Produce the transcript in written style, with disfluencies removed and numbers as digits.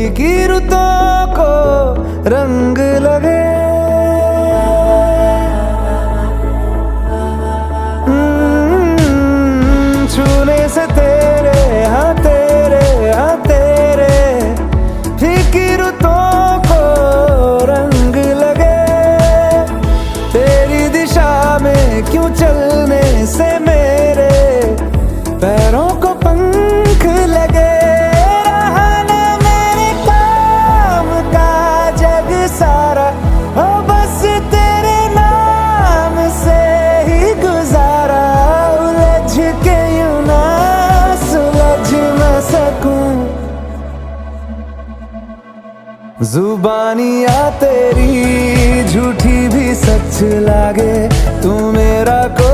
फीकी रुतों को रंग लगे। छूने से तेरे हाँ तेरे फीकी रुतों को रंग लगे। तेरी दिशा में क्यों चलने से मेरे पैरों को पंख लगे। रहा ना मेरे काम का जग सारा, हो बस तेरे नाम से ही गुजारा। उलझ के यूं ना सुलझ न सकूं, जुबानियाँ तेरी झूठी भी सच लागे। तू मेरा को